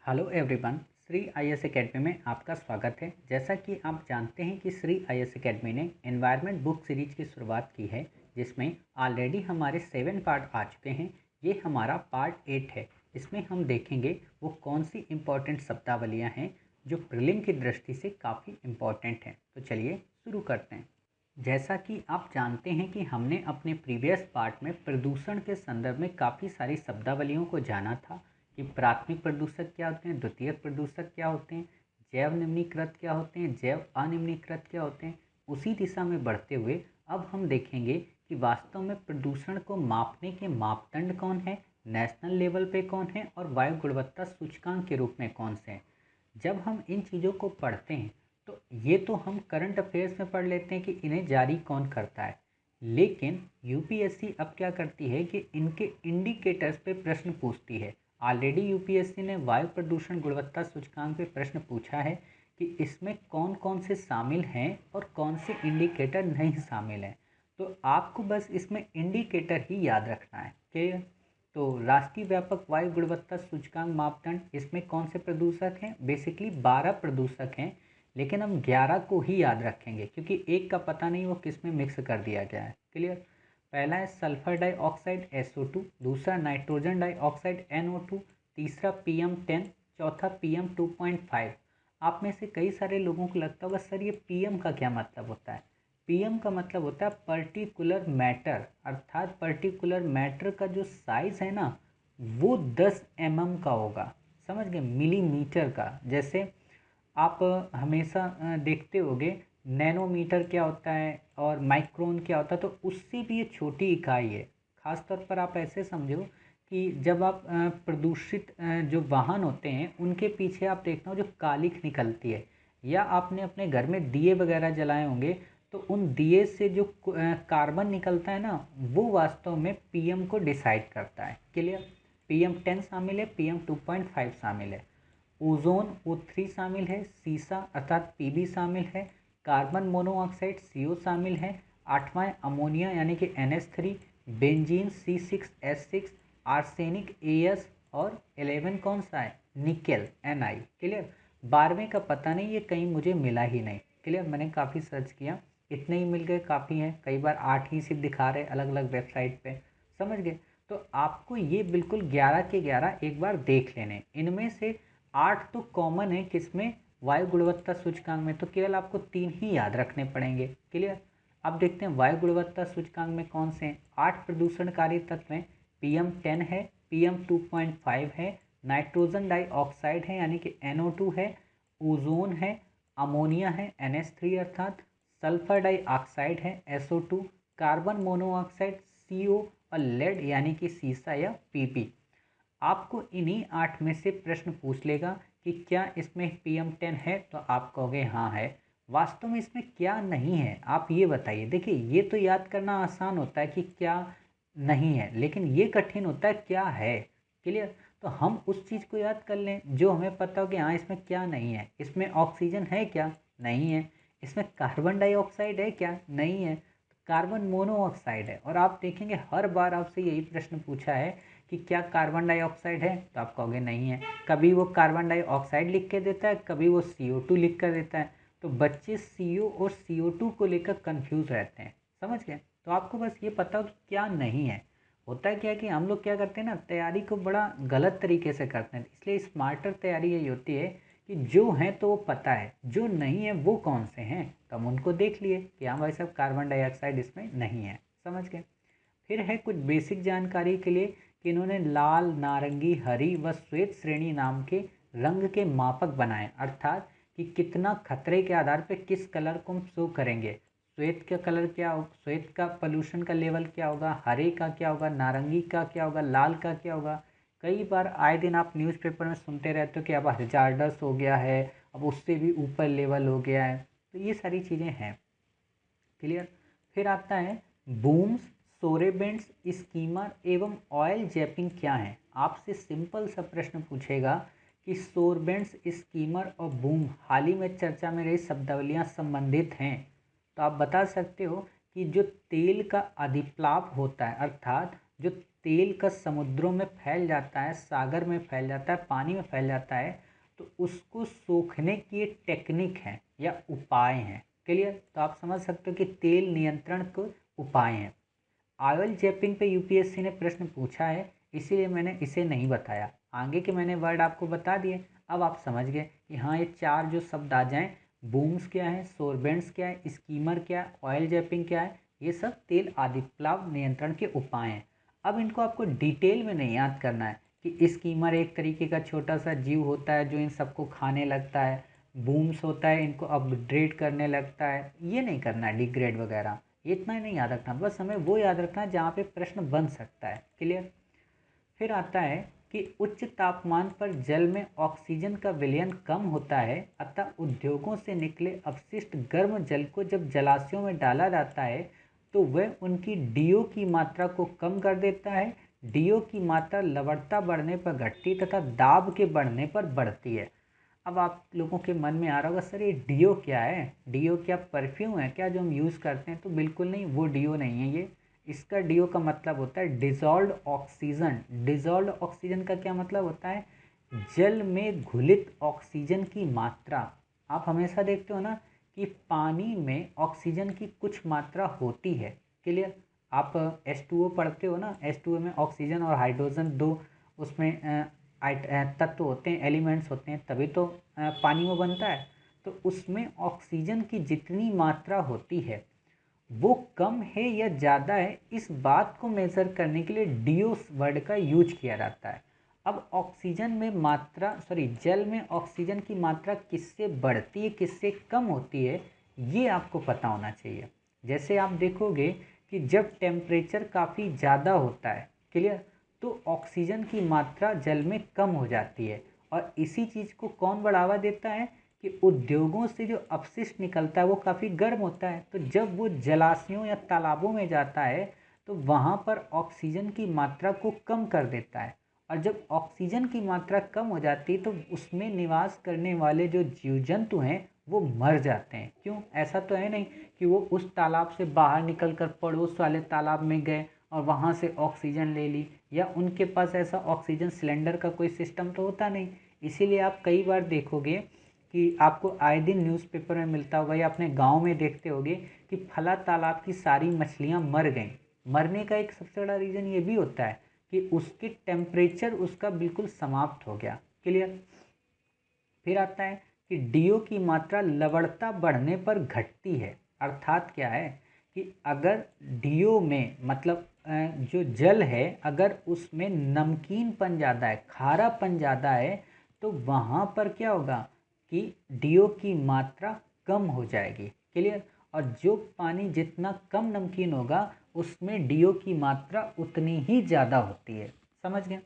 Hello everyone. Shri IAS academy में आपका स्वागत है। जैसा कि आप जानते हैं कि श्री आईएएस एकेडमी ने एनवायरनमेंट बुक सीरीज की शुरुआत की है, जिसमें ऑलरेडी हमारे 7 पार्ट आ चुके हैं। ये हमारा पार्ट 8 है। इसमें हम देखेंगे वो कौन सी इम्पोर्टेंट शब्दावलियाँ हैं जो प्रीलिम की दृष्टि से काफ़ी इम्पोर्टेंट हैं। तो चलिए शुरू करते हैं। जैसा कि आप जानते हैं कि हमने अपने प्रीवियस पार्ट में प्रदूषण के संदर्भ में काफ़ी सारी शब्दावलियों को जाना था कि प्राथमिक प्रदूषक क्या होते हैं, द्वितीयक प्रदूषक क्या होते हैं, जैव निम्नीकृत क्या होते हैं, जैव अनिम्नीकृत क्या होते हैं। उसी दिशा में बढ़ते हुए अब हम देखेंगे कि वास्तव में प्रदूषण को मापने के मापदंड कौन है, नेशनल लेवल पे कौन है और वायु गुणवत्ता सूचकांक के रूप में कौन से हैं। जब हम इन चीज़ों को पढ़ते हैं तो ये तो हम करंट अफेयर्स में पढ़ लेते हैं कि इन्हें जारी कौन करता है, लेकिन यूपीएससी अब क्या करती है कि इनके इंडिकेटर्स पे प्रश्न पूछती है। ऑलरेडी यूपीएससी ने वायु प्रदूषण गुणवत्ता सूचकांक पे प्रश्न पूछा है कि इसमें कौन कौन से शामिल हैं और कौन से इंडिकेटर नहीं शामिल हैं। तो आपको बस इसमें इंडिकेटर ही याद रखना है कि तो राष्ट्रीय व्यापक वायु गुणवत्ता सूचकांक मापदंड, इसमें कौन से प्रदूषक हैं? बेसिकली 12 प्रदूषक हैं, लेकिन हम 11 को ही याद रखेंगे क्योंकि एक का पता नहीं वो किस में मिक्स कर दिया गया है। क्लियर। पहला है सल्फर डाइऑक्साइड SO2, दूसरा नाइट्रोजन डाइऑक्साइड NO2, तीसरा PM10, चौथा PM2.5। आप में से कई सारे लोगों को लगता होगा सर ये PM का क्या मतलब होता है। PM का मतलब होता है पर्टिकुलर मैटर, अर्थात पर्टिकुलर मैटर का जो साइज है ना वो 10 mm का होगा। समझ गए, मिलीमीटर का। जैसे आप हमेशा देखते होगे नैनोमीटर क्या होता है और माइक्रोन क्या होता है, तो उससे भी ये छोटी इकाई है। खास तौर पर आप ऐसे समझो कि जब आप प्रदूषित जो वाहन होते हैं उनके पीछे आप देखना हो जो कालिख निकलती है, या आपने अपने घर में दिए वगैरह जलाए होंगे तो उन दिए से जो कार्बन निकलता है ना वो वास्तव में PM को डिसाइड करता है। क्लियर। PM10 शामिल है, PM2.5 शामिल है, ओजोन O3 शामिल है, सीसा अर्थात Pb शामिल है, कार्बन मोनोऑक्साइड CO शामिल है, आठवां अमोनिया यानी कि NH3, benzene C6H6, arsenic AS और 11 कौन सा है, निकेल Ni। क्लियर। 12वें का पता नहीं, ये कहीं मुझे मिला ही नहीं। क्लियर। मैंने काफ़ी सर्च किया, इतने ही मिल गए, काफ़ी हैं। कई बार 8 ही सिर्फ दिखा रहे अलग अलग वेबसाइट पे। समझ गए। तो आपको ये बिल्कुल 11 के 11 एक बार देख लेने। इनमें से 8 तो कॉमन है किसमें, वायु गुणवत्ता सूचकांक में, तो केवल आपको 3 ही याद रखने पड़ेंगे। क्लियर। अब देखते हैं वायु गुणवत्ता सूचकांक में कौन से हैं। 8 प्रदूषणकारी तत्व हैं। PM10 है, PM2.5 है, नाइट्रोजन डाइऑक्साइड है यानी कि NO2 है, ओजोन है, अमोनिया है NH3 अर्थात, सल्फर डाइऑक्साइड है SO2, कार्बन मोनोऑक्साइड CO और लेड यानी कि सीसा या PP। आपको इन्हीं 8 में से प्रश्न पूछ लेगा कि क्या इसमें PM10 है, तो आप कहोगे हाँ है। वास्तव में इसमें क्या नहीं है आप ये बताइए। देखिए ये तो याद करना आसान होता है कि क्या नहीं है, लेकिन ये कठिन होता है क्या है। क्लियर। तो हम उस चीज़ को याद कर लें जो हमें पता हो कि हाँ इसमें क्या नहीं है। इसमें ऑक्सीजन है क्या, नहीं है। इसमें कार्बन डाइऑक्साइड है क्या, नहीं है। कार्बन मोनोऑक्साइड है। और आप देखेंगे हर बार आपसे यही प्रश्न पूछा है कि क्या कार्बन डाइऑक्साइड है, तो आप कहोगे नहीं है। कभी वो कार्बन डाइऑक्साइड लिख के देता है, कभी वो CO2 लिख कर देता है। तो बच्चे CO और CO2 को लेकर कंफ्यूज रहते हैं। समझ गए। तो आपको बस ये पता हो कि क्या नहीं है। होता है क्या कि हम लोग क्या करते हैं ना, तैयारी को बड़ा गलत तरीके से करते हैं। इसलिए स्मार्टर तैयारी यही होती है कि जो है तो वो पता है, जो नहीं है वो कौन से हैं, तो हम उनको देख लिए कि हाँ भाई साहब कार्बन डाइऑक्साइड इसमें नहीं है। समझ गए। फिर है कुछ बेसिक जानकारी के लिए कि इन्होंने लाल, नारंगी, हरी व श्वेत श्रेणी नाम के रंग के मापक बनाए, अर्थात कि कितना खतरे के आधार पर किस कलर को हम शो करेंगे। श्वेत का कलर क्या हो, श्वेत का पोल्यूशन का लेवल क्या होगा, हरे का क्या होगा, नारंगी का क्या होगा, लाल का क्या होगा। कई बार आए दिन आप न्यूज़पेपर में सुनते रहते हो कि अब हजार्डस हो गया है, अब उससे भी ऊपर लेवल हो गया है। तो ये सारी चीज़ें हैं। क्लियर। फिर आता है बूम्स, सोरेबेंट्स, स्कीमर एवं ऑयल जैपिंग क्या है। आपसे सिंपल सा प्रश्न पूछेगा कि सोरबेंट्स, स्कीमर और बूम हाल ही में चर्चा में रही शब्दावलियाँ संबंधित हैं। तो आप बता सकते हो कि जो तेल का अधिप्लाव होता है, अर्थात जो तेल का समुद्रों में फैल जाता है, सागर में फैल जाता है, पानी में फैल जाता है, तो उसको सोखने की ये टेक्निक है या उपाय हैं। क्लियर? तो आप समझ सकते हो कि तेल नियंत्रण के उपाय हैं। ऑयल जैपिंग पे यूपीएससी ने प्रश्न पूछा है, इसीलिए मैंने इसे नहीं बताया। आगे के मैंने वर्ड आपको बता दिए। अब आप समझ गए कि हाँ, ये चार जो शब्द आ जाएँ, बूम्स क्या है, सोरबेंट्स क्या है, स्कीमर क्या है, ऑयल जैपिंग क्या है, ये सब तेल आदि प्लाव नियंत्रण के उपाय हैं। अब इनको आपको डिटेल में नहीं याद करना है कि स्कीमर एक तरीके का छोटा सा जीव होता है जो इन सबको खाने लगता है, बूम्स होता है इनको अपग्रेड करने लगता है, ये नहीं करना है, डिग्रेड वगैरह, इतना ही नहीं याद रखना। बस हमें वो याद रखना है जहाँ पे प्रश्न बन सकता है। क्लियर? फिर आता है कि उच्च तापमान पर जल में ऑक्सीजन का विलयन कम होता है, अतः उद्योगों से निकले अपशिष्ट गर्म जल को जब जलाशयों में डाला जाता है तो वह उनकी डीओ की मात्रा को कम कर देता है। डीओ की मात्रा लवणता बढ़ने पर घटती तथा दाब के बढ़ने पर बढ़ती है। अब आप लोगों के मन में आ रहा होगा, सर ये डीओ क्या है, डीओ क्या परफ्यूम है क्या जो हम यूज़ करते हैं? तो बिल्कुल नहीं, वो डीओ नहीं है ये। इसका डीओ का मतलब होता है डिजॉल्व्ड ऑक्सीजन। डिजॉल्व्ड ऑक्सीजन का क्या मतलब होता है? जल में घुलित ऑक्सीजन की मात्रा। आप हमेशा देखते हो ना कि पानी में ऑक्सीजन की कुछ मात्रा होती है। क्लियर? आप H2O पढ़ते हो ना, H2O में ऑक्सीजन और हाइड्रोजन दो उसमें तत्व होते हैं, एलिमेंट्स होते हैं, तभी तो पानी में बनता है। तो उसमें ऑक्सीजन की जितनी मात्रा होती है वो कम है या ज़्यादा है, इस बात को मेज़र करने के लिए डीओ वर्ड का यूज किया जाता है। अब ऑक्सीजन में मात्रा जल में ऑक्सीजन की मात्रा किससे बढ़ती है किससे कम होती है, ये आपको पता होना चाहिए। जैसे आप देखोगे कि जब टेम्परेचर काफ़ी ज़्यादा होता है, क्लियर, तो ऑक्सीजन की मात्रा जल में कम हो जाती है। और इसी चीज़ को कौन बढ़ावा देता है कि उद्योगों से जो अपशिष्ट निकलता है वो काफ़ी गर्म होता है, तो जब वो जलाशयों या तालाबों में जाता है तो वहाँ पर ऑक्सीजन की मात्रा को कम कर देता है। और जब ऑक्सीजन की मात्रा कम हो जाती है तो उसमें निवास करने वाले जो जीव जंतु हैं वो मर जाते हैं। क्यों? ऐसा तो है नहीं कि वो उस तालाब से बाहर निकल कर पड़ोस वाले तालाब में गए और वहाँ से ऑक्सीजन ले ली, या उनके पास ऐसा ऑक्सीजन सिलेंडर का कोई सिस्टम तो होता नहीं। इसीलिए आप कई बार देखोगे कि आपको आए दिन न्यूज़पेपर में मिलता होगा या अपने गांव में देखते होगे कि फला तालाब की सारी मछलियां मर गईं। मरने का एक सबसे बड़ा रीज़न ये भी होता है कि उसके टेम्परेचर उसका बिल्कुल समाप्त हो गया। क्लियर? फिर आता है कि डीओ की मात्रा लवणता बढ़ने पर घटती है। अर्थात क्या है कि अगर डीओ में मतलब जो जल है अगर उसमें नमकीनपन ज़्यादा है, खारापन ज़्यादा है, तो वहाँ पर क्या होगा कि डीओ की मात्रा कम हो जाएगी। क्लियर? और जो पानी जितना कम नमकीन होगा उसमें डीओ की मात्रा उतनी ही ज़्यादा होती है। समझ गए?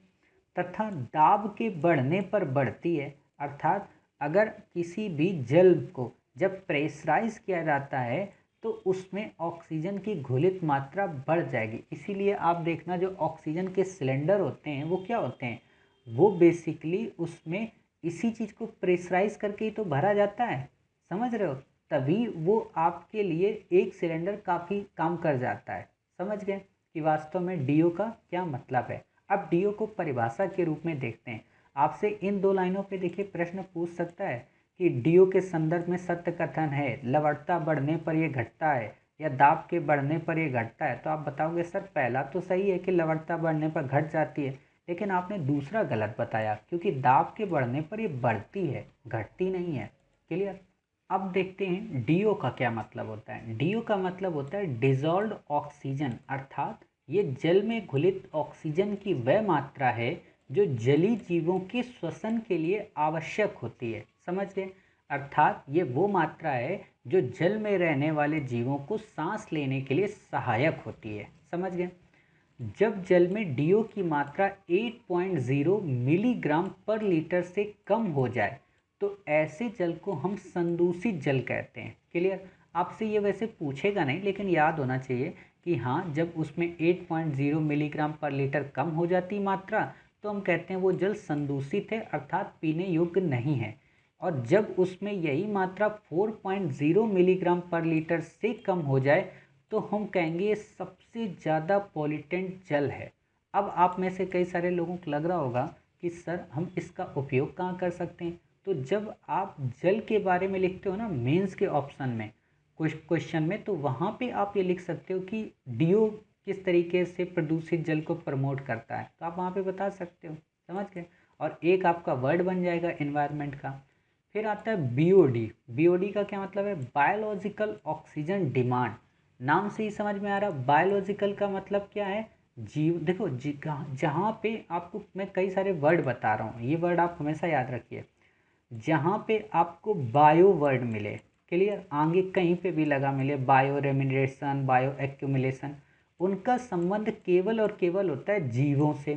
तथा दाब के बढ़ने पर बढ़ती है। अर्थात अगर किसी भी जल को जब प्रेशराइज किया जाता है तो उसमें ऑक्सीजन की घुलित मात्रा बढ़ जाएगी। इसीलिए आप देखना जो ऑक्सीजन के सिलेंडर होते हैं वो क्या होते हैं, वो बेसिकली उसमें इसी चीज़ को प्रेशराइज करके ही तो भरा जाता है। समझ रहे हो? तभी वो आपके लिए एक सिलेंडर काफ़ी काम कर जाता है। समझ गए कि वास्तव में डीओ का क्या मतलब है। अब डीओ को परिभाषा के रूप में देखते हैं। आपसे इन दो लाइनों पे देखिए प्रश्न पूछ सकता है कि डीओ के संदर्भ में सत्य कथन है, लवणता बढ़ने पर यह घटता है या दाब के बढ़ने पर यह घटता है, तो आप बताओगे सर पहला तो सही है कि लवणता बढ़ने पर घट जाती है, लेकिन आपने दूसरा गलत बताया क्योंकि दाब के बढ़ने पर ये बढ़ती है, घटती नहीं है। क्लियर? अब देखते हैं डीओ का क्या मतलब होता है। डीओ का मतलब होता है डिजॉल्व्ड ऑक्सीजन, अर्थात ये जल में घुलित ऑक्सीजन की वह मात्रा है जो जलीय जीवों के श्वसन के लिए आवश्यक होती है। समझ गए? अर्थात ये वो मात्रा है जो जल में रहने वाले जीवों को सांस लेने के लिए सहायक होती है। समझ गए? जब जल में डीओ की मात्रा 8.0 मिलीग्राम पर लीटर से कम हो जाए तो ऐसे जल को हम संदूषित जल कहते हैं। क्लियर? आपसे ये वैसे पूछेगा नहीं लेकिन याद होना चाहिए कि हाँ, जब उसमें 8.0 मिलीग्राम पर लीटर कम हो जाती मात्रा तो हम कहते हैं वो जल संदूषित है, अर्थात पीने योग्य नहीं है। और जब उसमें यही मात्रा 4.0 मिलीग्राम पर लीटर से कम हो जाए तो हम कहेंगे ये सबसे ज़्यादा पॉल्यूटेंट जल है। अब आप में से कई सारे लोगों को लग रहा होगा कि सर हम इसका उपयोग कहाँ कर सकते हैं। तो जब आप जल के बारे में लिखते हो ना मेंस के ऑप्शन में, कुछ क्वेश्चन में, तो वहाँ पे आप ये लिख सकते हो कि डीओ किस तरीके से प्रदूषित जल को प्रमोट करता है, तो आप वहाँ पे बता सकते हो। समझ गए। और एक आपका वर्ड बन जाएगा एनवायरनमेंट का। फिर आता है बीओडी। बीओडी का क्या मतलब है? Biological oxygen demand. नाम से ही समझ में आ रहा, बायोलॉजिकल का मतलब क्या है? जीव। देखो जहाँ पे आपको मैं कई सारे वर्ड बता रहा हूँ, ये वर्ड आप हमेशा याद रखिए। जहाँ पे आपको बायो वर्ड मिले, क्लियर, आगे कहीं पे भी लगा मिले, बायो रेमिनेशन, बायो एक्यूमुलेशन, उनका संबंध केवल और केवल होता है जीवों से।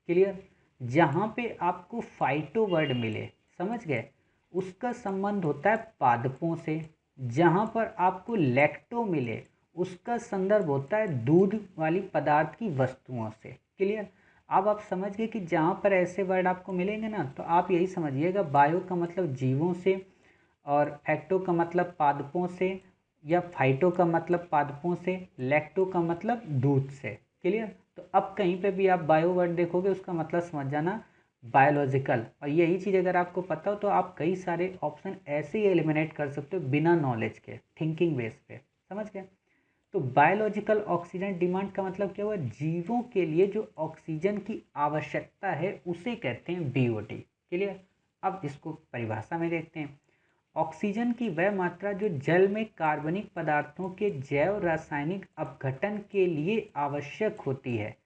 क्लियर। जहाँ पे आपको फाइटो वर्ड मिले, समझ गए, उसका संबंध होता है पादपों से। जहाँ पर आपको लैक्टो मिले, उसका संदर्भ होता है दूध वाली पदार्थ की वस्तुओं से। क्लियर। अब आप समझ गए कि जहाँ पर ऐसे वर्ड आपको मिलेंगे ना, तो आप यही समझिएगा, बायो का मतलब जीवों से, और फैक्टो का मतलब पादपों से, या फाइटो का मतलब पादपों से, लैक्टो का मतलब दूध से। क्लियर। तो अब कहीं पे भी आप बायो वर्ड देखोगे, उसका मतलब समझ जाना बायोलॉजिकल। और यही चीज़ अगर आपको पता हो तो आप कई सारे ऑप्शन ऐसे ही एलिमिनेट कर सकते हो बिना नॉलेज के, थिंकिंग बेस पे। समझ गए। तो बायोलॉजिकल ऑक्सीजन डिमांड का मतलब क्या हुआ? जीवों के लिए जो ऑक्सीजन की आवश्यकता है उसे कहते हैं बीओडी। क्लियर। अब इसको परिभाषा में देखते हैं। ऑक्सीजन की वह मात्रा जो जल में कार्बनिक पदार्थों के जैव रासायनिक अपघटन के लिए आवश्यक होती है,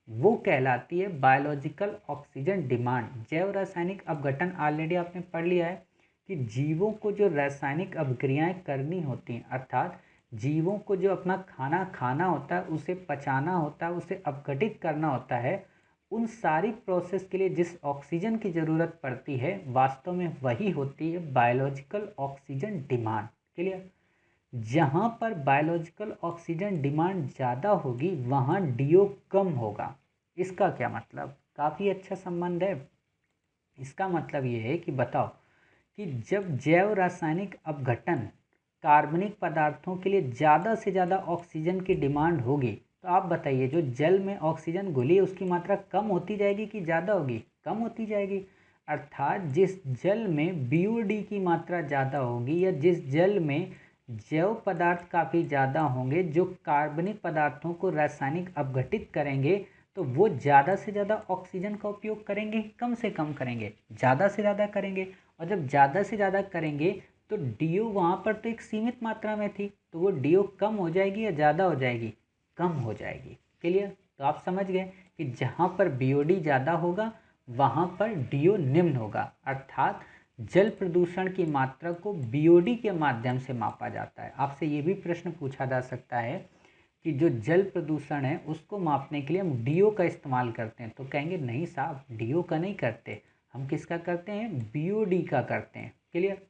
वो कहलाती है बायोलॉजिकल ऑक्सीजन डिमांड। जैव रासायनिक अपघटन ऑलरेडी आपने पढ़ लिया है कि जीवों को जो रासायनिक अभिक्रियाएं करनी होती हैं, अर्थात जीवों को जो अपना खाना खाना होता है, उसे पचाना होता है, उसे अपघटित करना होता है, उन सारी प्रोसेस के लिए जिस ऑक्सीजन की ज़रूरत पड़ती है, वास्तव में वही होती है बायोलॉजिकल ऑक्सीजन डिमांड। क्लियर। जहाँ पर बायोलॉजिकल ऑक्सीजन डिमांड ज़्यादा होगी वहाँ डीओ कम होगा। इसका क्या मतलब? काफ़ी अच्छा संबंध है। इसका मतलब ये है कि बताओ कि जब जैव रासायनिक अपघटन कार्बनिक पदार्थों के लिए ज़्यादा से ज़्यादा ऑक्सीजन की डिमांड होगी, तो आप बताइए जो जल में ऑक्सीजन घुली है उसकी मात्रा कम होती जाएगी कि ज़्यादा होगी? कम होती जाएगी। अर्थात जिस जल में बीओडी की मात्रा ज़्यादा होगी, या जिस जल में जैव पदार्थ काफ़ी ज़्यादा होंगे जो कार्बनिक पदार्थों को रासायनिक अपघटित करेंगे, तो वो ज़्यादा से ज़्यादा ऑक्सीजन का उपयोग करेंगे, कम से कम करेंगे? ज़्यादा से ज़्यादा करेंगे। और जब ज़्यादा से ज़्यादा करेंगे तो डीओ वहाँ पर तो एक सीमित मात्रा में थी, तो वो डीओ कम हो जाएगी या ज़्यादा हो जाएगी? कम हो जाएगी। क्लियर। तो आप समझ गए कि जहाँ पर बीओडी ज़्यादा होगा वहाँ पर डीओ निम्न होगा। अर्थात जल प्रदूषण की मात्रा को बीओडी के माध्यम से मापा जाता है। आपसे ये भी प्रश्न पूछा जा सकता है कि जो जल प्रदूषण है उसको मापने के लिए हम डीओ का इस्तेमाल करते हैं, तो कहेंगे नहीं साहब, डीओ का नहीं करते, हम किसका करते हैं? बीओडी का करते हैं। क्लियर।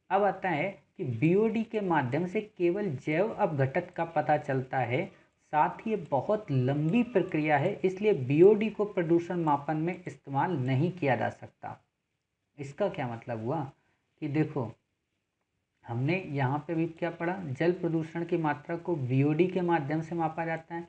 अब आता है कि बीओडी के माध्यम से केवल जैव अपघटक का पता चलता है, साथ ही ये बहुत लंबी प्रक्रिया है, इसलिए बीओडी को प्रदूषण मापन में इस्तेमाल नहीं किया जा सकता। इसका क्या मतलब हुआ कि देखो, हमने यहाँ पे भी क्या पढ़ा? जल प्रदूषण की मात्रा को बीओडी के माध्यम से मापा जाता है।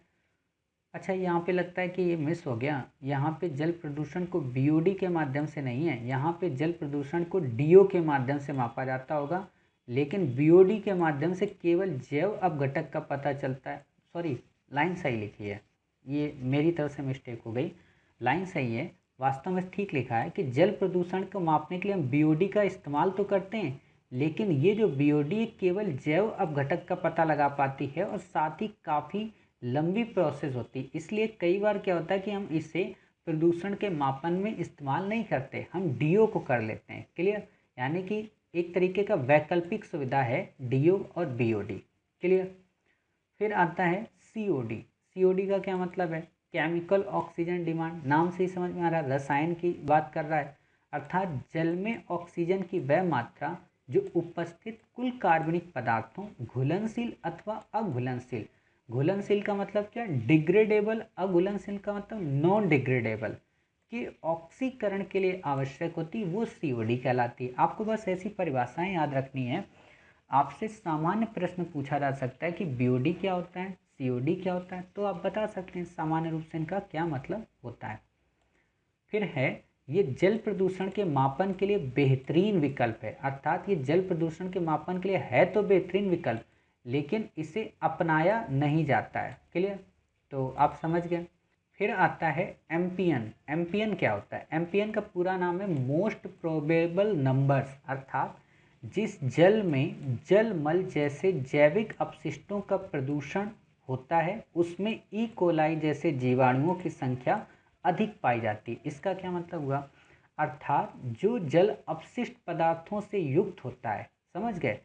अच्छा, यहाँ पे लगता है कि ये मिस हो गया। यहाँ पे जल प्रदूषण को बीओडी के माध्यम से नहीं है, यहाँ पे जल प्रदूषण को डीओ के माध्यम से मापा जाता होगा, लेकिन बीओडी के माध्यम से केवल जैव अपघटक का पता चलता है। सॉरी, लाइन सही लिखी है, ये मेरी तरफ से मिस्टेक हो गई। लाइन सही है, वास्तव में ठीक लिखा है कि जल प्रदूषण को मापने के लिए हम बीओडी का इस्तेमाल तो करते हैं, लेकिन ये जो बीओडी केवल जैव अपघटक का पता लगा पाती है, और साथ ही काफ़ी लंबी प्रोसेस होती है। इसलिए कई बार क्या होता है कि हम इसे प्रदूषण के मापन में इस्तेमाल नहीं करते, हम डीओ को कर लेते हैं। क्लियर। यानी कि एक तरीके का वैकल्पिक सुविधा है डीओ और बीओडी। क्लियर। फिर आता है सीओडी। सीओडी का क्या मतलब है? Chemical oxygen demand. नाम से ही समझ में आ रहा है, रसायन की बात कर रहा है। अर्थात जल में ऑक्सीजन की वह मात्रा जो उपस्थित कुल कार्बनिक पदार्थों, घुलनशील अथवा अघुलनशील, घुलनशील का मतलब क्या? डिग्रेडेबल, अघुलनशील का मतलब नॉन डिग्रेडेबल, कि ऑक्सीकरण के लिए आवश्यक होती, वो सीओडी कहलाती है। आपको बस ऐसी परिभाषाएं याद रखनी है। आपसे सामान्य प्रश्न पूछा जा सकता है कि बीओडी क्या होता है, COD क्या होता है, तो आप बता सकते हैं सामान्य रूप से इनका क्या मतलब होता है। फिर है ये जल प्रदूषण के मापन के लिए बेहतरीन विकल्प है, अर्थात ये जल प्रदूषण के मापन के लिए है तो बेहतरीन विकल्प, लेकिन इसे अपनाया नहीं जाता है। क्लियर, तो आप समझ गए। फिर आता है एम्पियन। एम्पियन क्या होता है? एम्पियन का पूरा नाम है मोस्ट प्रोबेबल नंबर्स, अर्थात जिस जल में जल मल जैसे जैविक अपशिष्टों का प्रदूषण होता है उसमें ई कोलाई जैसे जीवाणुओं की संख्या अधिक पाई जाती है। इसका क्या मतलब हुआ? अर्थात जो जल अपशिष्ट पदार्थों से युक्त होता है, समझ गए,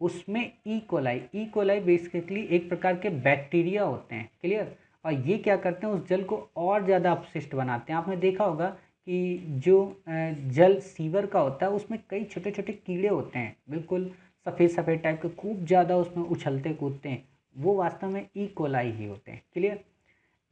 उसमें ई कोलाई बेसिकली एक प्रकार के बैक्टीरिया होते हैं। क्लियर, और ये क्या करते हैं, उस जल को और ज़्यादा अपशिष्ट बनाते हैं। आपने देखा होगा कि जो जल सीवर का होता है उसमें कई छोटे छोटे कीड़े होते हैं, बिल्कुल सफ़ेद सफ़ेद टाइप के, खूब ज़्यादा उसमें उछलते कूदते हैं, वो वास्तव में ई कोलाई ही होते हैं। क्लियर,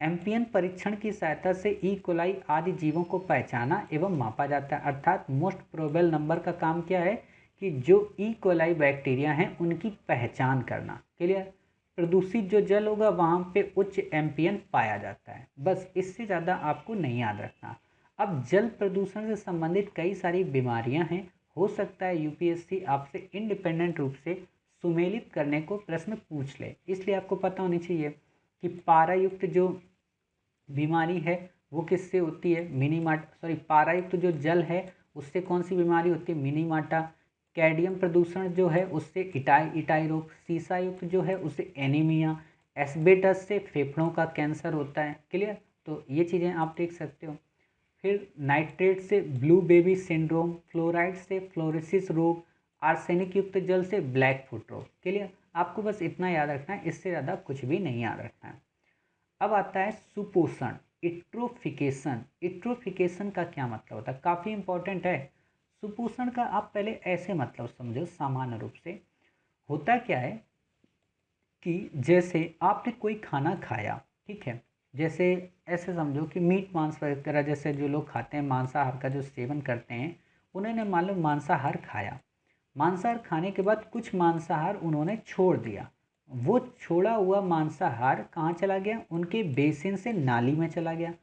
एम्पियन परीक्षण की सहायता से ई कोलाई आदि जीवों को पहचाना एवं मापा जाता है। अर्थात मोस्ट प्रोबेबल नंबर का काम क्या है कि जो ई कोलाई बैक्टीरिया हैं उनकी पहचान करना। क्लियर, प्रदूषित जो जल होगा वहाँ पे उच्च एम्पियन पाया जाता है। बस इससे ज़्यादा आपको नहीं याद रखना। अब जल प्रदूषण से संबंधित कई सारी बीमारियां हैं। हो सकता है यूपीएससी आपसे इंडिपेंडेंट रूप से सुमेलित करने को प्रश्न पूछ ले, इसलिए आपको पता होनी चाहिए कि पारायुक्त जो बीमारी है वो किससे होती है? पारायुक्त जो जल है उससे कौन सी बीमारी होती है? मिनीमाटा। कैडियम प्रदूषण जो है उससे इटाई रोग। सीसा युक्त जो है उससे एनीमिया। एस्बेस्टस से फेफड़ों का कैंसर होता है। क्लियर, तो ये चीज़ें आप देख सकते हो। फिर नाइट्रेट से ब्लू बेबी सिंड्रोम, फ्लोराइड से फ्लोरोसिस रोग, आर्सेनिक युक्त जल से ब्लैक फुट रोग। क्लियर, आपको बस इतना याद रखना है, इससे ज़्यादा कुछ भी नहीं याद रखना है। अब आता है सुपोषण, इट्रोफिकेशन। इट्रोफिकेशन का क्या मतलब होता है? काफ़ी इंपॉर्टेंट है। सुपोषण का आप पहले ऐसे मतलब समझो, सामान्य रूप से होता क्या है कि जैसे आपने कोई खाना खाया, ठीक है, जैसे ऐसे समझो कि मीट मांस वगैरह जैसे जो लोग खाते हैं, मांसाहार का जो सेवन करते हैं, उन्होंने मान लो मांसाहार खाया। मांसाहार खाने के बाद कुछ मांसाहार उन्होंने छोड़ दिया। वो छोड़ा हुआ मांसाहार कहाँ चला गया? उनके बेसिन से नाली में चला गया।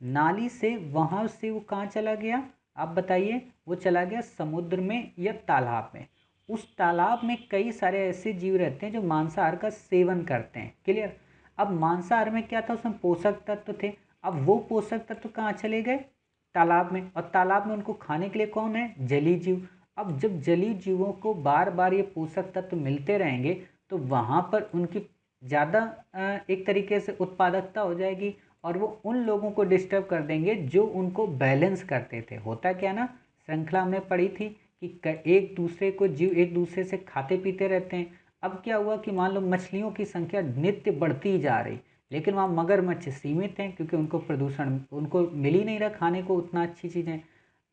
नाली से वहाँ से वो कहाँ चला गया? आप बताइए। वो चला गया समुद्र में या तालाब में। उस तालाब में कई सारे ऐसे जीव रहते हैं जो मांसाहार का सेवन करते हैं। क्लियर, अब मांसाहार में क्या था? उसमें पोषक तत्व थे। अब वो पोषक तत्व कहाँ चले गए? तालाब में। और तालाब में उनको खाने के लिए कौन है? जलीय जीव। अब जब जलीय जीवों को बार बार ये पोषक तत्व मिलते रहेंगे तो वहाँ पर उनकी ज़्यादा एक तरीके से उत्पादकता हो जाएगी और वो उन लोगों को डिस्टर्ब कर देंगे जो उनको बैलेंस करते थे। होता क्या ना, श्रृंखला में पड़ी थी कि एक दूसरे को जीव एक दूसरे से खाते पीते रहते हैं। अब क्या हुआ कि मान लो मछलियों की संख्या नित्य बढ़ती ही जा रही, लेकिन वहाँ मगरमच्छ सीमित हैं क्योंकि उनको प्रदूषण, उनको मिल ही नहीं रहा खाने को उतना अच्छी चीज़ें।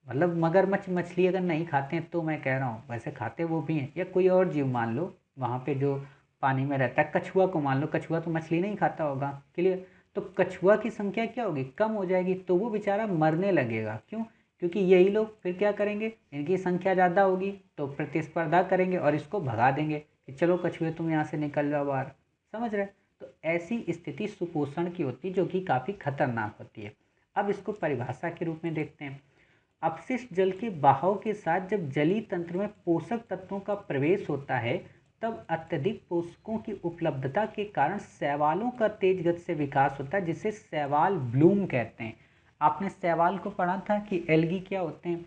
मतलब मगरमच्छ मछली अगर नहीं खाते हैं तो मैं कह रहा हूँ, वैसे खाते वो भी हैं, या कोई और जीव मान लो वहाँ पे जो पानी में रहता है, कछुआ को मान लो, कछुआ तो मछली नहीं खाता होगा। क्लियर, तो कछुआ की संख्या क्या होगी? कम हो जाएगी, तो वो बेचारा मरने लगेगा। क्यों? क्योंकि यही लोग फिर क्या करेंगे, इनकी संख्या ज़्यादा होगी तो प्रतिस्पर्धा करेंगे और इसको भगा देंगे कि चलो कछुए तुम यहाँ से निकल जाओ बाहर। समझ रहे? तो ऐसी स्थिति सुपोषण की होती है जो कि काफ़ी खतरनाक होती है। अब इसको परिभाषा के रूप में देखते हैं। अपशिष्ट जल के बहाव के साथ जब जलीय तंत्र में पोषक तत्वों का प्रवेश होता है तब अत्यधिक पोषकों की उपलब्धता के कारण शैवालों का तेज गति से विकास होता है, जिसे शैवाल ब्लूम कहते हैं। आपने शैवाल को पढ़ा था कि एल्गी क्या होते हैं।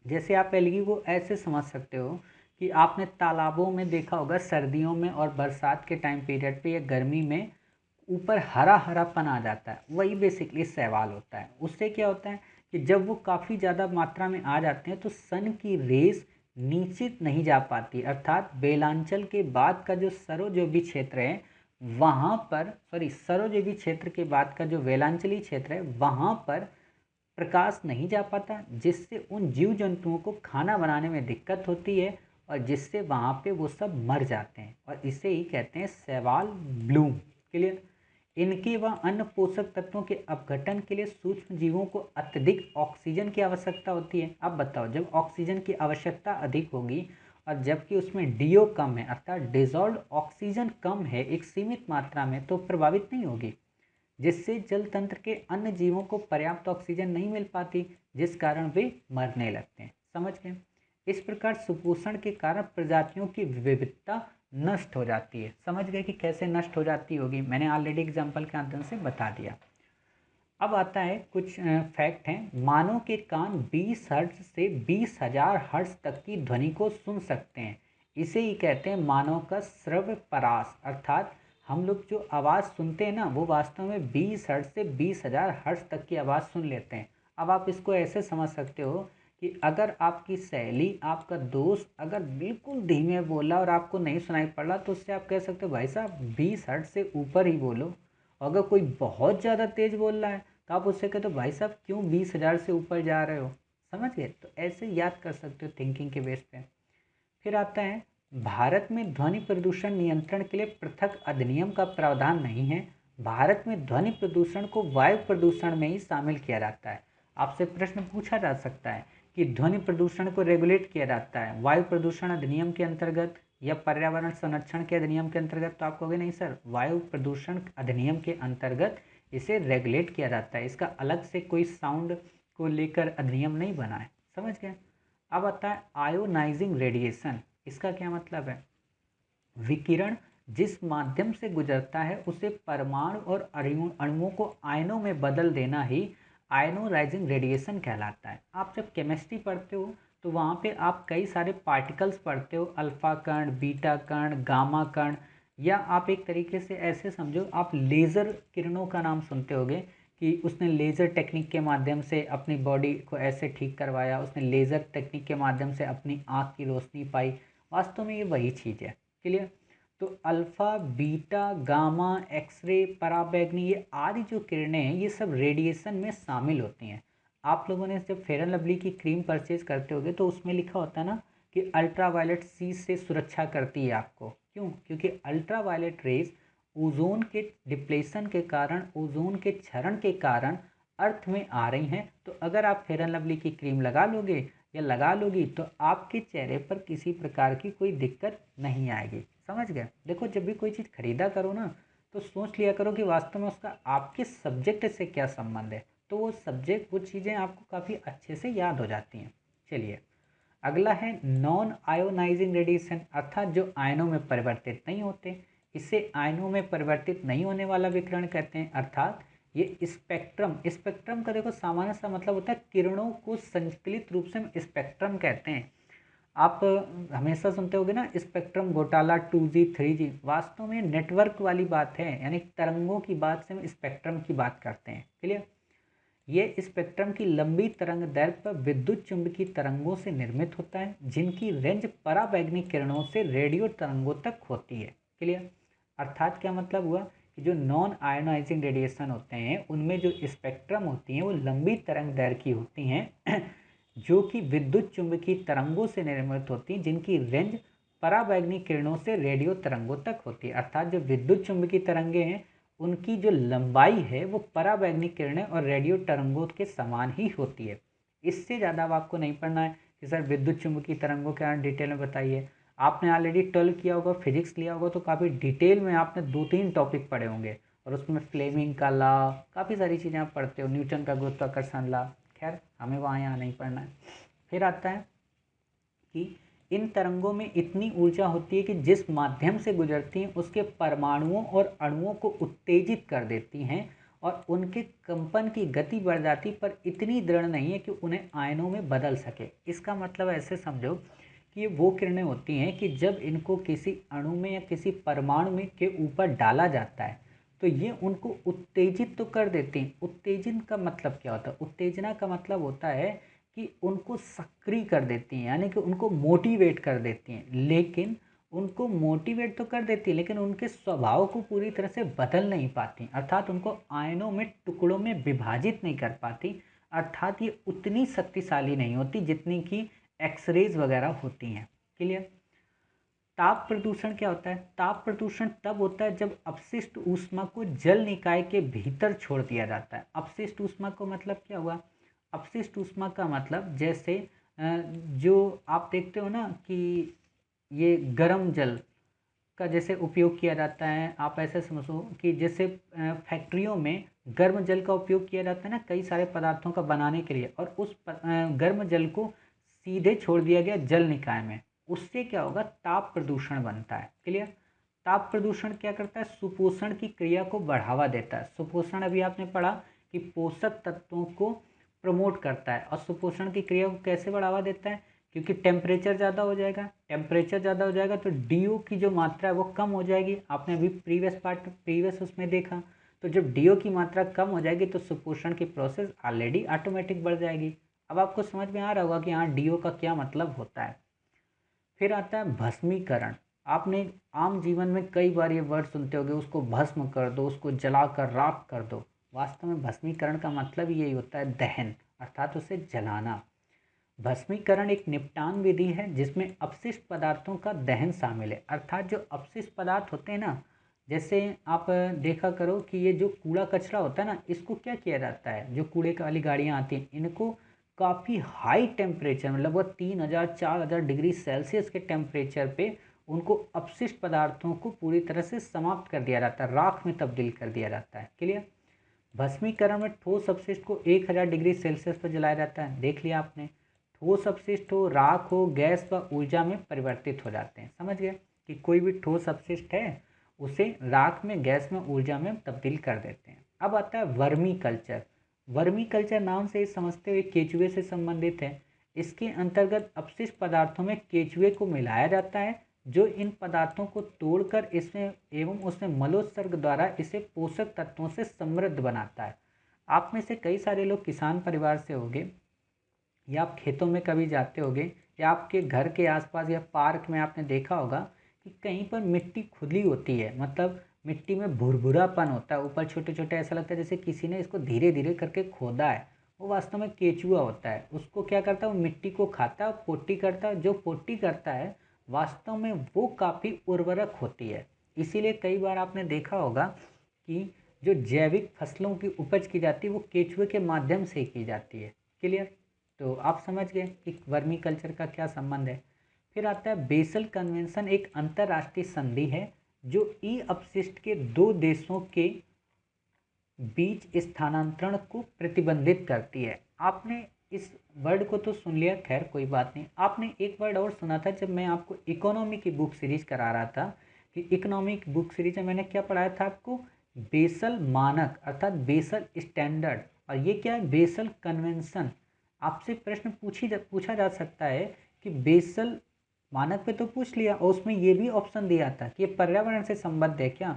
जैसे आप एल्गी को ऐसे समझ सकते हो कि आपने तालाबों में देखा होगा सर्दियों में और बरसात के टाइम पीरियड पे या गर्मी में ऊपर हरा हरापन आ जाता है, वही बेसिकली शैवाल होता है। उससे क्या होता है कि जब वो काफ़ी ज़्यादा मात्रा में आ जाते हैं तो सन की रेस नीचे नहीं जा पाती, अर्थात बेलांचल के बाद का जो सरोजोबी क्षेत्र है वहाँ पर, सरोजोबी क्षेत्र के बाद का जो वेलांचली क्षेत्र है वहाँ पर प्रकाश नहीं जा पाता, जिससे उन जीव जंतुओं को खाना बनाने में दिक्कत होती है और जिससे वहाँ पे वो सब मर जाते हैं, और इसे ही कहते हैं शैवाल ब्लूम। क्लियर, इनके व अन्य पोषक तत्वों के अपघटन के लिए सूक्ष्म जीवों को अत्यधिक ऑक्सीजन की आवश्यकता होती है। अब बताओ, जब ऑक्सीजन की आवश्यकता अधिक होगी और जबकि उसमें डीओ कम है अर्थात डिजॉल्व ऑक्सीजन कम है एक सीमित मात्रा में, तो प्रभावित नहीं होगी, जिससे जल तंत्र के अन्य जीवों को पर्याप्त ऑक्सीजन नहीं मिल पाती, जिस कारण वे मरने लगते हैं। समझ गए? इस प्रकार सुपोषण के कारण प्रजातियों की विविधता नष्ट हो जाती है। समझ गए कि कैसे नष्ट हो जाती होगी? मैंने ऑलरेडी एग्जाम्पल के माध्यम से बता दिया। अब आता है कुछ फैक्ट हैं। मानव के कान 20 हर्ट्ज से 20,000 हर्ट्ज तक की ध्वनि को सुन सकते हैं। इसे ही कहते हैं मानव का श्रव्य परास, अर्थात हम लोग जो आवाज़ सुनते हैं ना, वो वास्तव में 20 हर्ट्ज से 20,000 हर्ट्ज तक की आवाज़ सुन लेते हैं। अब आप इसको ऐसे समझ सकते हो कि अगर आपकी सहेली, आपका दोस्त अगर बिल्कुल धीमे बोला और आपको नहीं सुनाई पड़ रहा, तो उससे आप कह सकते हो भाई साहब 20 हर्ट्ज से ऊपर ही बोलो। अगर कोई बहुत ज़्यादा तेज़ बोल रहा है तो आप उससे कहते हो भाई साहब क्यों 20,000 से ऊपर जा रहे हो। समझ गए? तो ऐसे याद कर सकते हो थिंकिंग के बेस पे। फिर आता है भारत में ध्वनि प्रदूषण नियंत्रण के लिए पृथक अधिनियम का प्रावधान नहीं है। भारत में ध्वनि प्रदूषण को वायु प्रदूषण में ही शामिल किया जाता है। आपसे प्रश्न पूछा जा सकता है कि ध्वनि प्रदूषण को रेगुलेट किया जाता है वायु प्रदूषण अधिनियम के अंतर्गत या पर्यावरण संरक्षण के अधिनियम के अंतर्गत, तो आप कहोगे नहीं सर, वायु प्रदूषण अधिनियम के अंतर्गत इसे रेगुलेट किया जाता है, इसका अलग से कोई साउंड को लेकर अधिनियम नहीं बना है। समझ गए? अब आता है आयोनाइजिंग रेडिएशन। इसका क्या मतलब है? विकिरण जिस माध्यम से गुजरता है उसे परमाणु और अणुओं को आयनों में बदल देना ही आयनोराइजिंग रेडिएशन कहलाता है। आप जब केमिस्ट्री पढ़ते हो तो वहाँ पे आप कई सारे पार्टिकल्स पढ़ते हो, अल्फा कण, बीटा कण, गामा कण, या आप एक तरीके से ऐसे समझो, आप लेज़र किरणों का नाम सुनते होगे कि उसने लेज़र टेक्निक के माध्यम से अपनी बॉडी को ऐसे ठीक करवाया, उसने लेज़र टेक्निक के माध्यम से अपनी आँख की रोशनी पाई। वास्तव में ये वही चीज़ है। क्लियर? तो अल्फ़ा, बीटा, गामा, एक्सरे, पराबैंगनी, ये आदि जो किरणें हैं ये सब रेडिएशन में शामिल होती हैं। आप लोगों ने जब फेयर एंड लवली की क्रीम परचेज करते होगे तो उसमें लिखा होता है ना कि अल्ट्रा वायलेट सी से सुरक्षा करती है आपको। क्यों? क्योंकि अल्ट्रा वायलेट रेज ओजोन के डिप्लेशन के कारण, ओजोन के क्षरण के कारण अर्थ में आ रही हैं। तो अगर आप फेयर एंड लवली की क्रीम लगा लोगे या लगा लोगी तो आपके चेहरे पर किसी प्रकार की कोई दिक्कत नहीं आएगी। समझ गए? देखो, जब भी कोई चीज़ खरीदा करो ना तो सोच लिया करो कि वास्तव में उसका आपके सब्जेक्ट से क्या संबंध है, तो वो सब्जेक्ट, वो चीज़ें आपको काफ़ी अच्छे से याद हो जाती हैं। चलिए, अगला है नॉन आयोनाइजिंग रेडिएशन, अर्थात जो आयनों में परिवर्तित नहीं होते। इसे आयनों में परिवर्तित नहीं होने वाला विकिरण कहते हैं। अर्थात ये स्पेक्ट्रम, स्पेक्ट्रम का देखो सामान्य सा मतलब होता है किरणों को संकलित रूप से हम स्पेक्ट्रम कहते हैं। आप हमेशा सुनते होगे ना स्पेक्ट्रम घोटाला, 2G 3G, वास्तव में नेटवर्क वाली बात है, यानी तरंगों की बात से हम स्पेक्ट्रम की बात करते हैं। क्लियर? ये स्पेक्ट्रम की लंबी तरंग दैर्घ्य पर विद्युत चुंबकीय तरंगों से निर्मित होता है, जिनकी रेंज पराबैंगनी किरणों से रेडियो तरंगों तक होती है। क्लियर? अर्थात क्या मतलब हुआ कि जो नॉन आयोनाइजिंग रेडिएशन होते हैं उनमें जो स्पेक्ट्रम होती हैं वो लंबी तरंग दैर्घ्य की होती हैं जो कि विद्युत चुंबकीय तरंगों से निर्मित होती हैं, जिनकी रेंज पराबैंगनी किरणों से रेडियो तरंगों तक होती है। अर्थात जो विद्युत चुंबकीय तरंगे हैं उनकी जो लंबाई है वो पराबैंगनी किरणें और रेडियो तरंगों के समान ही होती है। इससे ज़्यादा अब आपको नहीं पढ़ना है कि सर विद्युत चुंबकीय तरंगों के बारे डिटेल में बताइए। आपने ऑलरेडी 12 किया होगा, फिजिक्स लिया होगा, तो काफ़ी डिटेल में आपने 2-3 टॉपिक पढ़े होंगे और उसमें फ्लेमिंग का लॉ, काफ़ी सारी चीज़ें आप पढ़ते हो, न्यूटन का गुरुत्वाकर्षण लॉ। खैर, हमें वहाँ यहाँ नहीं पढ़ना है। फिर आता है कि इन तरंगों में इतनी ऊर्जा होती है कि जिस माध्यम से गुजरती हैं उसके परमाणुओं और अणुओं को उत्तेजित कर देती हैं और उनके कंपन की गति बढ़ जाती, पर इतनी दृढ़ नहीं है कि उन्हें आयनों में बदल सके। इसका मतलब ऐसे समझो कि ये वो किरणें होती हैं कि जब इनको किसी अणु में या किसी परमाणु में के ऊपर डाला जाता है तो ये उनको उत्तेजित तो कर देती हैं। उत्तेजन का मतलब क्या होता है? उत्तेजना का मतलब होता है कि उनको सक्रिय कर देती हैं, यानी कि उनको मोटिवेट कर देती हैं। लेकिन उनको मोटिवेट तो कर देती है लेकिन उनके स्वभाव को पूरी तरह से बदल नहीं पाती, अर्थात उनको आयनों में, टुकड़ों में विभाजित नहीं कर पाती। अर्थात ये उतनी शक्तिशाली नहीं होती जितनी कि एक्सरेज वगैरह होती हैं। क्लियर? ताप प्रदूषण क्या होता है? ताप प्रदूषण तब होता है जब अपशिष्ट ऊष्मा को जल निकाय के भीतर छोड़ दिया जाता है। अपशिष्ट ऊष्मा को मतलब क्या हुआ? अपशिष्ट ऊष्मा का मतलब जैसे जो आप देखते हो ना कि ये गर्म जल का जैसे उपयोग किया जाता है, आप ऐसे समझो कि जैसे फैक्ट्रियों में गर्म जल का उपयोग किया जाता है ना कई सारे पदार्थों का बनाने के लिए, और उस गर्म जल को सीधे छोड़ दिया गया जल निकाय में, उससे क्या होगा, ताप प्रदूषण बनता है। क्लियर। ताप प्रदूषण क्या करता है, सुपोषण की क्रिया को बढ़ावा देता है। सुपोषण अभी आपने पढ़ा कि पोषक तत्वों को प्रमोट करता है, और सुपोषण की क्रिया को कैसे बढ़ावा देता है, क्योंकि टेम्परेचर ज़्यादा हो जाएगा, टेम्परेचर ज़्यादा हो जाएगा तो डीओ की जो मात्रा है वो कम हो जाएगी। आपने अभी प्रीवियस उसमें देखा, तो जब डीओ की मात्रा कम हो जाएगी तो सुपोषण की प्रोसेस ऑलरेडी ऑटोमेटिक बढ़ जाएगी। अब आपको समझ में आ रहा होगा कि हाँ डीओ का क्या मतलब होता है। फिर आता है भस्मीकरण। आपने आम जीवन में कई बार ये वर्ड सुनते होंगे, उसको भस्म कर दो, उसको जलाकर राख कर दो। वास्तव में भस्मीकरण का मतलब यही होता है दहन, अर्थात उसे जलाना। भस्मीकरण एक निपटान विधि है जिसमें अपशिष्ट पदार्थों का दहन शामिल है। अर्थात जो अपशिष्ट पदार्थ होते हैं ना, जैसे आप देखा करो कि ये जो कूड़ा कचरा होता है ना, इसको क्या किया जाता है, जो कूड़े वाली गाड़ियाँ आती हैं इनको काफ़ी हाई टेम्परेचर में, लगभग 3000-4000 डिग्री सेल्सियस के टेम्परेचर पे उनको अपशिष्ट पदार्थों को पूरी तरह से समाप्त कर दिया जाता है, राख में तब्दील कर दिया जाता है। क्लियर। भस्मीकरण में ठोस अपशिष्ट को 1000 डिग्री सेल्सियस पर जलाया जाता है। देख लिया आपने, ठोस अपशिष्ट हो, राख हो, गैस व ऊर्जा में परिवर्तित हो जाते हैं। समझ गए कि कोई भी ठोस अपशिष्ट है उसे राख में, गैस में, ऊर्जा में तब्दील कर देते हैं। अब आता है वर्मी कल्चर। वर्मी कल्चर नाम से समझते हुए केचुए से संबंधित है। इसके अंतर्गत अपशिष्ट पदार्थों में केचुए को मिलाया जाता है, जो इन पदार्थों को तोड़कर इसमें एवं उसमें मलोत्सर्ग द्वारा इसे पोषक तत्वों से समृद्ध बनाता है। आप में से कई सारे लोग किसान परिवार से होंगे, या आप खेतों में कभी जाते होंगे, या आपके घर के आसपास या पार्क में आपने देखा होगा कि कहीं पर मिट्टी खुली होती है, मतलब मिट्टी में भुरभुरापन होता है, ऊपर छोटे छोटे, ऐसा लगता है जैसे किसी ने इसको धीरे धीरे करके खोदा है। वो वास्तव में केचुआ होता है। उसको क्या करता है, वो मिट्टी को खाता है और पोटी करता है। जो पोटी करता है वास्तव में वो काफ़ी उर्वरक होती है। इसीलिए कई बार आपने देखा होगा कि जो जैविक फसलों की उपज की जाती है वो केचुए के माध्यम से की जाती है। क्लियर। तो आप समझ गए कि वर्मी कल्चर का क्या संबंध है। फिर आता है बेसल कन्वेंशन, एक अंतर्राष्ट्रीय संधि है जो ई अपशिष्ट के दो देशों के बीच स्थानांतरण को प्रतिबंधित करती है। आपने इस वर्ड को तो सुन लिया, खैर कोई बात नहीं। आपने एक वर्ड और सुना था जब मैं आपको इकोनॉमी की बुक सीरीज करा रहा था, कि इकोनॉमी की बुक सीरीज में मैंने क्या पढ़ाया था आपको, बेसल मानक अर्थात बेसल स्टैंडर्ड, और ये क्या है, बेसल कन्वेंशन। आपसे प्रश्न पूछा जा सकता है कि बेसल मानक पे तो पूछ लिया, और उसमें ये भी ऑप्शन दिया था कि ये पर्यावरण से संबद्ध है क्या,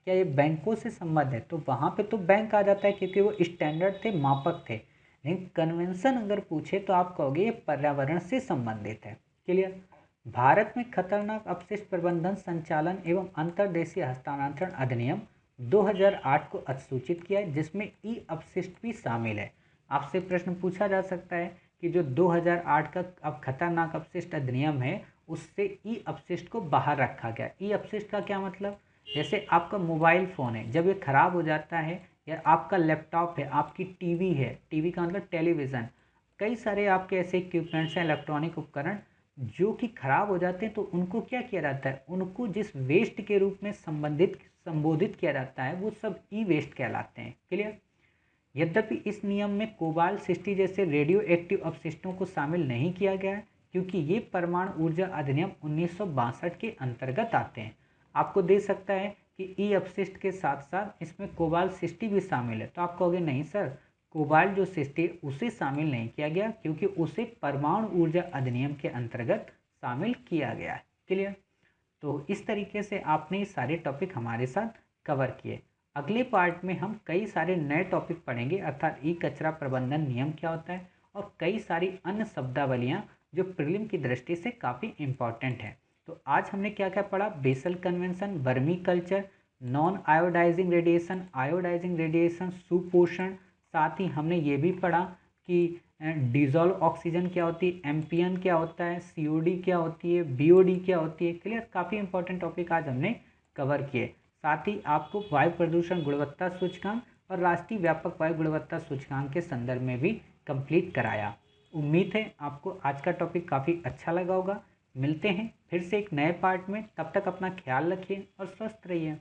क्या ये बैंकों से संबद्ध है, तो वहाँ पे तो बैंक आ जाता है क्योंकि वो स्टैंडर्ड थे, मापक थे। लेकिन कन्वेंशन अगर पूछे तो आप कहोगे ये पर्यावरण से संबंधित है। क्लियर। भारत में खतरनाक अपशिष्ट प्रबंधन संचालन एवं अंतर्देशीय हस्तांतरण अधिनियम 2008 को अधिसूचित किया है, जिसमें ई अपशिष्ट भी शामिल है। आपसे प्रश्न पूछा जा सकता है कि जो 2008 का अब खतरनाक अपशिष्ट अधिनियम है उससे ई अपशिष्ट को बाहर रखा गया। ई अपशिष्ट का क्या मतलब, जैसे आपका मोबाइल फ़ोन है, जब ये ख़राब हो जाता है, या आपका लैपटॉप है, आपकी टीवी है, टीवी का मतलब टेलीविज़न, कई सारे आपके ऐसे इक्विपमेंट्स हैं, इलेक्ट्रॉनिक उपकरण जो कि खराब हो जाते हैं, तो उनको क्या किया जाता है, उनको जिस वेस्ट के रूप में संबोधित किया जाता है वो सब ई वेस्ट कहलाते हैं। क्लियर। यद्यपि इस नियम में कोबाल्ट 60 जैसे रेडियो एक्टिव अपशिष्टों को शामिल नहीं किया गया है, क्योंकि ये परमाणु ऊर्जा अधिनियम 1962 के अंतर्गत आते हैं। आपको दे सकता है कि ई अपशिष्ट के साथ साथ इसमें कोबाल्ट 60 भी शामिल है, तो आप कहोगे नहीं सर, कोबाल्ट जो 60 उसे शामिल नहीं किया गया क्योंकि उसे परमाणु ऊर्जा अधिनियम के अंतर्गत शामिल किया गया है। क्लियर। तो इस तरीके से आपने ये सारे टॉपिक हमारे साथ कवर किए। अगले पार्ट में हम कई सारे नए टॉपिक पढ़ेंगे, अर्थात ई कचरा प्रबंधन नियम क्या होता है, और कई सारी अन्य शब्दावलियाँ जो प्रीलिम की दृष्टि से काफ़ी इम्पॉर्टेंट हैं। तो आज हमने क्या क्या पढ़ा, Basel convention, vermiculture, non ionizing radiation, सुपोषण, साथ ही हमने ये भी पढ़ा कि डिजॉल्व ऑक्सीजन क्या होती है, एम्पियन क्या होता है, सीओडी क्या होती है, बीओडी क्या होती है। क्लियर। काफ़ी इंपॉर्टेंट टॉपिक आज हमने कवर किए। साथ ही आपको वायु प्रदूषण गुणवत्ता सूचकांक और राष्ट्रीय व्यापक वायु गुणवत्ता सूचकांक के संदर्भ में भी कंप्लीट कराया। उम्मीद है आपको आज का टॉपिक काफ़ी अच्छा लगा होगा। मिलते हैं फिर से एक नए पार्ट में, तब तक अपना ख्याल रखिए और स्वस्थ रहिए।